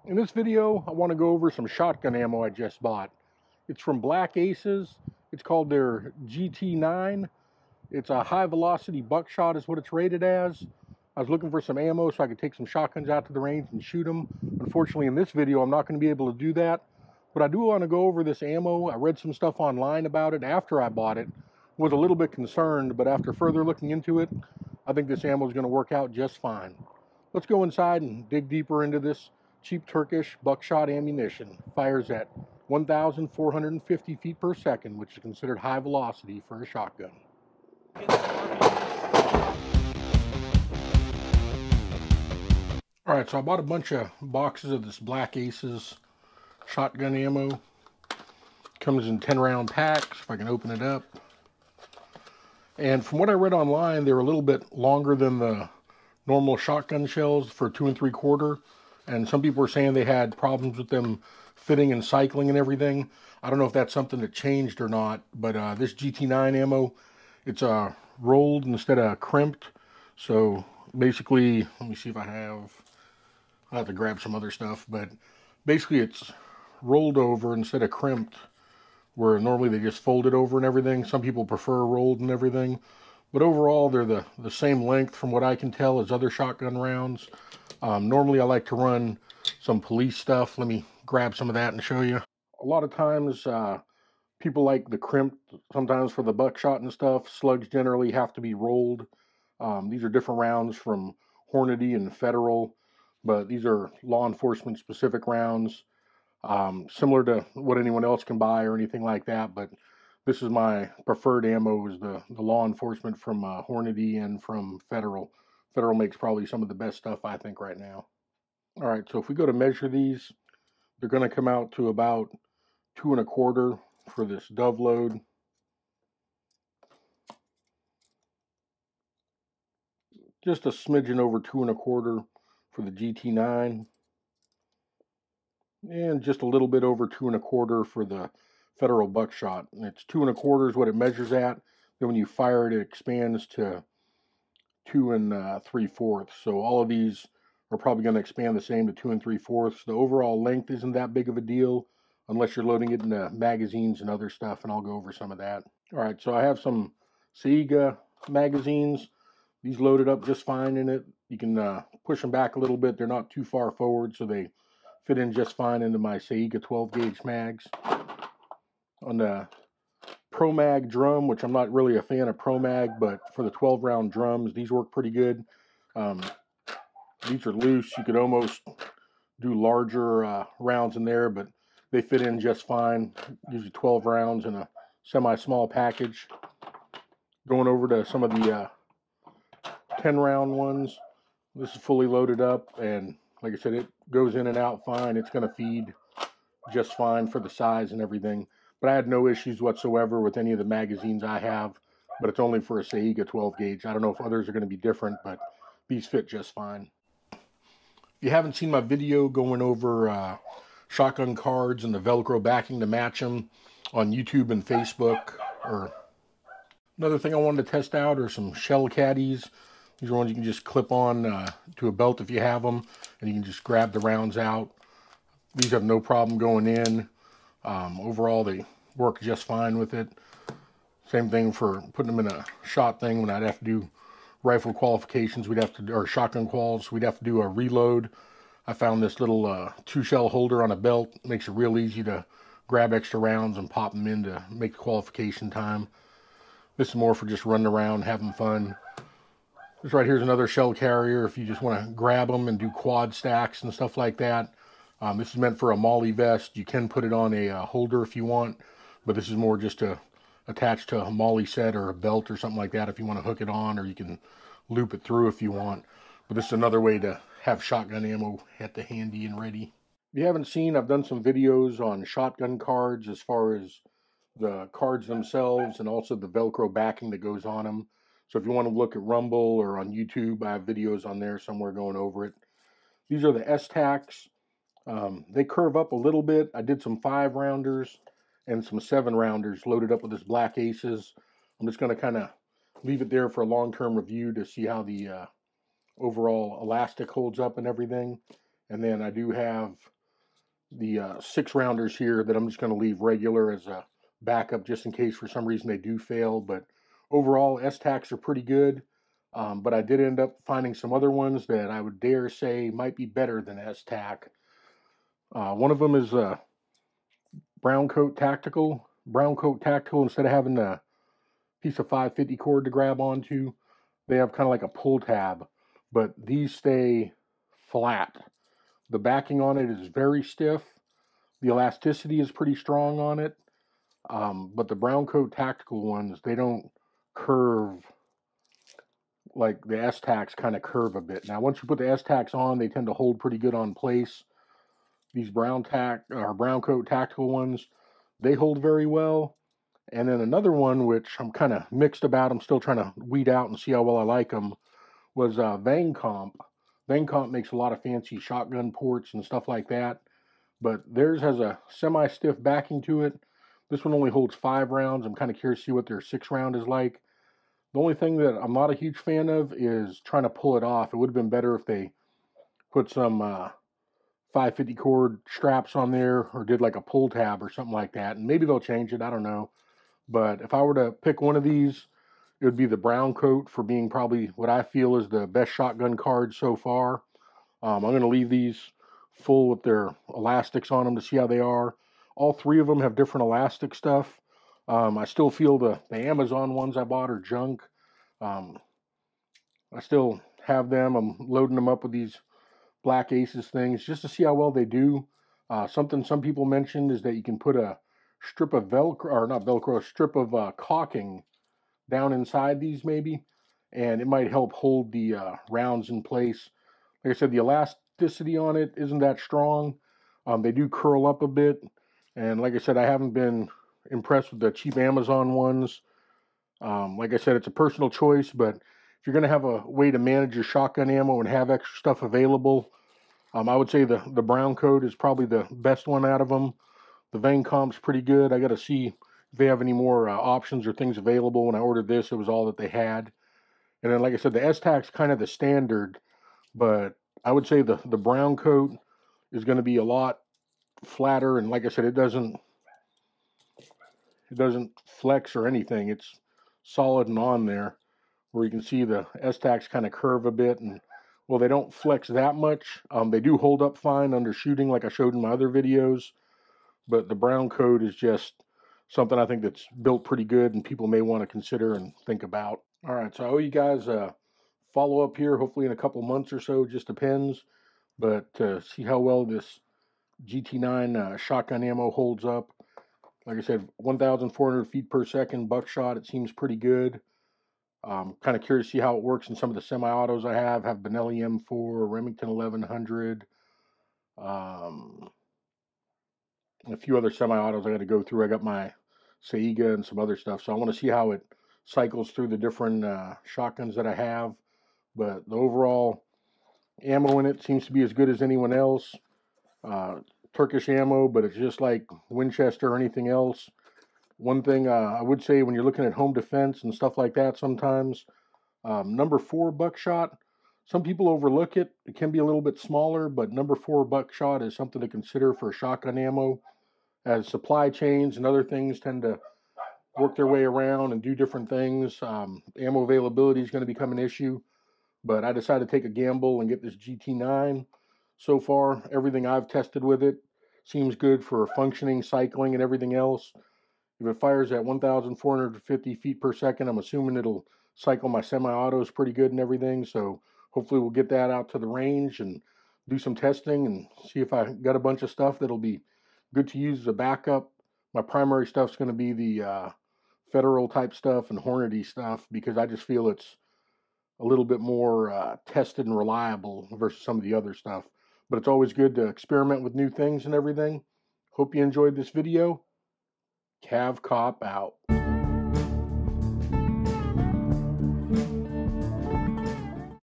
In this video, I want to go over some shotgun ammo I just bought. It's from Black Aces. It's called their GT9. It's a high velocity buckshot is what it's rated as. I was looking for some ammo so I could take some shotguns out to the range and shoot them. Unfortunately, in this video, I'm not going to be able to do that. But I do want to go over this ammo. I read some stuff online about it after I bought it. Was a little bit concerned, but after further looking into it, I think this ammo is going to work out just fine. Let's go inside and dig deeper into this cheap Turkish buckshot ammunition. Fires at 1,450 feet per second, which is considered high velocity for a shotgun. Alright, so I bought a bunch of boxes of this Black Aces shotgun ammo. Comes in 10-round packs, if I can open it up. And from what I read online, they were a little bit longer than the normal shotgun shells for 2 3/4. And some people were saying they had problems with them fitting and cycling and everything. I don't know if that's something that changed or not, but this GT9 ammo, it's rolled instead of crimped. So basically, let me see if I'll have to grab some other stuff, but basically it's rolled over instead of crimped, where normally they just fold it over and everything. Some people prefer rolled and everything, but overall they're the same length from what I can tell as other shotgun rounds. Normally I like to run some police stuff. Let me grab some of that and show you. A lot of times people like the crimped, sometimes for the buckshot and stuff. Slugs generally have to be rolled. These are different rounds from Hornady and Federal, but these are law enforcement specific rounds. Similar to what anyone else can buy or anything like that, but this is my preferred ammo, is the law enforcement from Hornady and from Federal. Federal makes probably some of the best stuff, I think, right now. All right, so if we go to measure these, they're going to come out to about 2 1/4 for this dove load. Just a smidgen over 2 1/4 for the GT9. And just a little bit over 2 1/4 for the Federal buckshot. And it's 2 1/4 is what it measures at. Then when you fire it, it expands to 2 3/4. So all of these are probably going to expand the same to 2 3/4. The overall length isn't that big of a deal unless you're loading it into magazines and other stuff, and I'll go over some of that. All right, so I have some Saiga magazines. These loaded up just fine in it. You can push them back a little bit. They're not too far forward, so they fit in just fine into my Saiga 12-gauge mags. On the Pro Mag drum, which I'm not really a fan of Pro Mag, but for the 12-round drums, these work pretty good. These are loose. You could almost do larger rounds in there, but they fit in just fine. Usually 12 rounds in a semi-small package. Going over to some of the 10-round ones. This is fully loaded up, and like I said, it goes in and out fine. It's going to feed just fine for the size and everything. But I had no issues whatsoever with any of the magazines I have, but it's only for a Saiga 12 gauge. I don't know if others are going to be different, but these fit just fine. If you haven't seen my video going over shotgun cards and the Velcro backing to match them on YouTube and Facebook, or another thing I wanted to test out are some shell caddies. These are ones you can just clip on to a belt if you have them, and you can just grab the rounds out. These have no problem going in. Overall, they work just fine with it. Same thing for putting them in a shot thing. When I'd have to do rifle qualifications, or shotgun quals, we'd have to do a reload. I found this little 2-shell holder on a belt. Makes it real easy to grab extra rounds and pop them in to make the qualification time. This is more for just running around, having fun. This right here is another shell carrier if you just want to grab them and do quad stacks and stuff like that. This is meant for a molly vest. You can put it on a holder if you want, but this is more just to attach to a molly set or a belt or something like that if you want to hook it on, or you can loop it through if you want. But this is another way to have shotgun ammo at the handy and ready. If you haven't seen, I've done some videos on shotgun cards as far as the cards themselves and also the Velcro backing that goes on them. So if you want to look at Rumble or on YouTube, I have videos on there somewhere going over it. These are the S-Tacs. They curve up a little bit. I did some 5-rounders and some 7-rounders loaded up with this Black Aces. I'm just going to kind of leave it there for a long-term review to see how the overall elastic holds up and everything. And then I do have the 6-rounders here that I'm just going to leave regular as a backup just in case for some reason they do fail. But overall, S-Tacs are pretty good. But I did end up finding some other ones that I would dare say might be better than S-Tac. One of them is Brown Coat Tactical. Brown Coat Tactical, instead of having a piece of 550 cord to grab onto, they have kind of like a pull tab, but these stay flat. The backing on it is very stiff. The elasticity is pretty strong on it. But the Brown Coat Tactical ones, they don't curve like the S-Tacs kind of curve a bit. Now, once you put the S-Tacs on, they tend to hold pretty good on place. These Brown Coat Tactical ones, they hold very well. And then another one, which I'm kind of mixed about, I'm still trying to weed out and see how well I like them, was Vangcomp. Vangcomp makes a lot of fancy shotgun ports and stuff like that, but theirs has a semi-stiff backing to it. This one only holds 5 rounds. I'm kind of curious to see what their 6-round is like. The only thing that I'm not a huge fan of is trying to pull it off. It would have been better if they put some 550 cord straps on there or did like a pull tab or something like that. And maybe they'll change it. I don't know. But if I were to pick one of these, it would be the Brown Coat for being probably what I feel is the best shotgun card so far. I'm going to leave these full with their elastics on them to see how they are. All 3 of them have different elastic stuff. I still feel the Amazon ones I bought are junk. I still have them. I'm loading them up with these BlackAces things just to see how well they do. Something some people mentioned is that you can put a strip of Velcro, or not Velcro, a strip of caulking down inside these maybe, and it might help hold the rounds in place. Like I said, the elasticity on it isn't that strong. They do curl up a bit, and like I said, I haven't been impressed with the cheap Amazon ones. Like I said, it's a personal choice, but if you're going to have a way to manage your shotgun ammo and have extra stuff available, I would say the Brown Coat is probably the best one out of them. The Vancomp's pretty good. I got to see if they have any more options or things available. When I ordered this, it was all that they had. And then, like I said, the S-Tac's kind of the standard, but I would say the Brown Coat is going to be a lot flatter. And like I said, it doesn't flex or anything. It's solid and on there, where you can see the S-Tacs kind of curve a bit. And, well, they don't flex that much. They do hold up fine under shooting, like I showed in my other videos. But the Brown Coat is just something I think that's built pretty good and people may want to consider and think about. All right, so I owe you guys a follow-up here, hopefully in a couple months or so, just depends. But see how well this GT9 shotgun ammo holds up. Like I said, 1,400 feet per second buckshot. It seems pretty good. Kind of curious to see how it works in some of the semi-autos I have. Benelli M4, Remington 1100. A few other semi-autos I got to go through. I got my Saiga and some other stuff. So I want to see how it cycles through the different shotguns that I have. But the overall ammo in it seems to be as good as anyone else. Turkish ammo, but it's just like Winchester or anything else. One thing I would say when you're looking at home defense and stuff like that sometimes, number 4 buckshot, some people overlook it. It can be a little bit smaller, but number 4 buckshot is something to consider for shotgun ammo, as supply chains and other things tend to work their way around and do different things. Ammo availability is going to become an issue, but I decided to take a gamble and get this GT9. So far, everything I've tested with it seems good for functioning, cycling, and everything else. If it fires at 1,450 feet per second, I'm assuming it'll cycle my semi-autos pretty good and everything. So hopefully we'll get that out to the range and do some testing and see if I got a bunch of stuff that'll be good to use as a backup. My primary stuff's going to be the Federal type stuff and Hornady stuff, because I just feel it's a little bit more tested and reliable versus some of the other stuff. But it's always good to experiment with new things and everything. Hope you enjoyed this video. Cav Cop out.